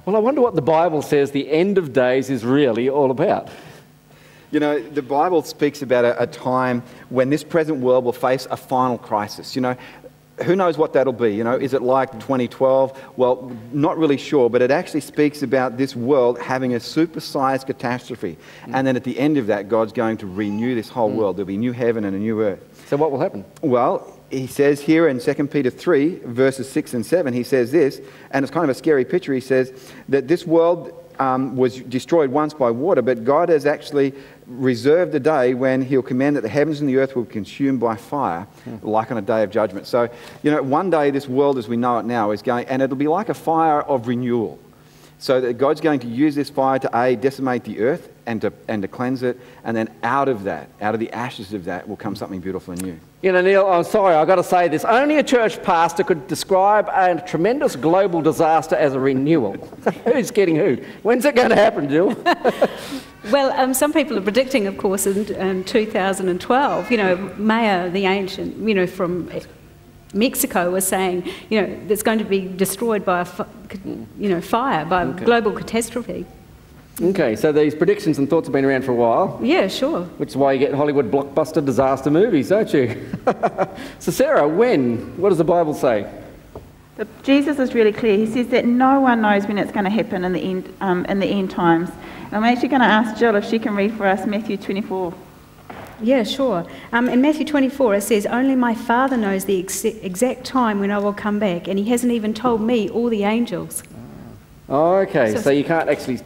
Well, I wonder what the Bible says the end of days is really all about. You know, the Bible speaks about a time when this present world will face a final crisis. You know, who knows what that'll be? You know, is it like 2012? Well, not really sure, but it actually speaks about this world having a supersized catastrophe. And then at the end of that, God's going to renew this whole world. There'll be a new heaven and a new earth. So what will happen? Well, he says here in 2 Peter 3, verses 6 and 7, he says this, and it's kind of a scary picture. He says that this world was destroyed once by water, but God has actually reserved a day when he'll command that the heavens and the earth will be consumed by fire, like on a day of judgment. So, you know, one day this world as we know it now is going, and it'll be like a fire of renewal. So that God's going to use this fire to decimate the earth and to cleanse it, and then out of that, out of the ashes of that, will come something beautiful and new. You know, Neil, I'm sorry, I've got to say this. Only a church pastor could describe a tremendous global disaster as a renewal. Who's getting who? When's it going to happen, Jill? Well, some people are predicting, of course, in 2012, you know, Maya, the ancient, you know, from Mexico was saying, you know, it's going to be destroyed by fire, by a global catastrophe. Okay, so these predictions and thoughts have been around for a while. Yeah, sure. Which is why you get Hollywood blockbuster disaster movies, don't you? So Sarah, when? What does the Bible say? But Jesus is really clear. He says that no one knows when it's going to happen in the end times. And I'm actually going to ask Jill if she can read for us Matthew 24. Yeah, sure. In Matthew 24 it says, "Only my Father knows the exact time when I will come back, and he hasn't even told me or the angels." Oh, okay, so you can't actually...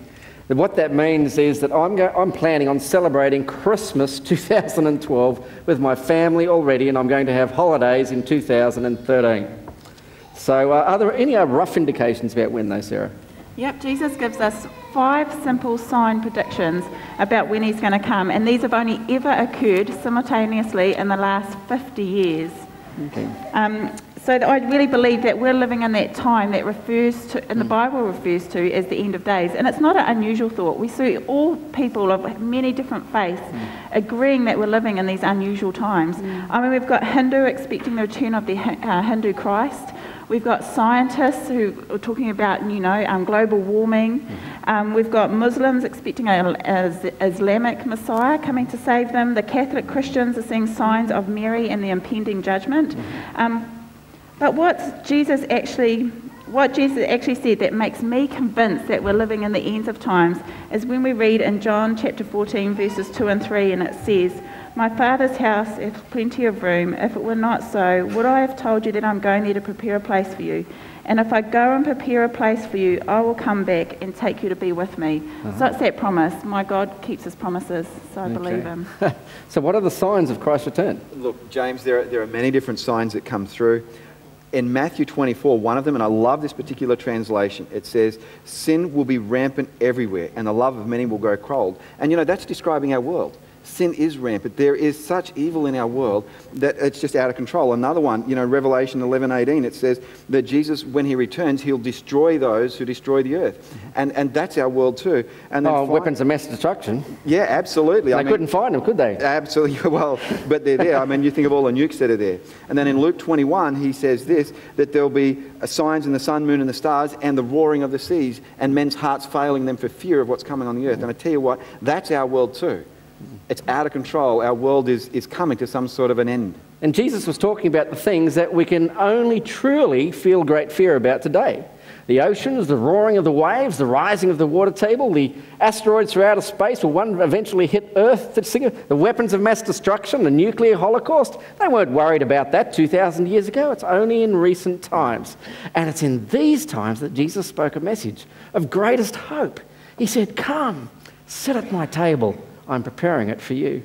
What that means is that I'm planning on celebrating Christmas 2012 with my family already, and I'm going to have holidays in 2013. So are there any rough indications about when though, Sarah? Yep, Jesus gives us 5 simple sign predictions about when he's going to come, and these have only ever occurred simultaneously in the last 50 years. Okay. So I really believe that we're living in that time that refers to, and the Bible refers to, as the end of days. And it's not an unusual thought. We see all people of many different faiths agreeing that we're living in these unusual times. I mean, we've got Hindu expecting the return of the Hindu Christ. We've got scientists who are talking about, you know, global warming. We've got Muslims expecting an Islamic Messiah coming to save them. The Catholic Christians are seeing signs of Mary and the impending judgment. But what Jesus actually said that makes me convinced that we're living in the ends of times is when we read in John chapter 14 verses 2 and 3, and it says, "My Father's house has plenty of room. If it were not so, would I have told you that I'm going there to prepare a place for you? And if I go and prepare a place for you, I will come back and take you to be with me." So it's that promise. My God keeps his promises, so I believe him. So what are the signs of Christ's return? Look, James, there are many different signs that come through. In Matthew 24, one of them, and I love this particular translation, it says, "Sin will be rampant everywhere, and the love of many will grow cold." And you know, that's describing our world. Sin is rampant. There is such evil in our world that it's just out of control. Another one, you know, Revelation 11:18, it says that Jesus, when he returns, he'll destroy those who destroy the earth. And that's our world too. And then weapons of mass destruction. Yeah, absolutely. They couldn't find them, could they? Absolutely. Well, but they're there. I mean, you think of all the nukes that are there. And then in Luke 21, he says this, that there'll be signs in the sun, moon and the stars, and the roaring of the seas, and men's hearts failing them for fear of what's coming on the earth. And I tell you what, that's our world too. It's out of control. Our world is coming to some sort of an end. And Jesus was talking about the things that we can only truly feel great fear about today. The oceans, the roaring of the waves, the rising of the water table, the asteroids through outer space will one eventually hit Earth, the weapons of mass destruction, the nuclear holocaust. They weren't worried about that 2,000 years ago. It's only in recent times. And it's in these times that Jesus spoke a message of greatest hope. He said, "Come, sit at my table. I'm preparing it for you."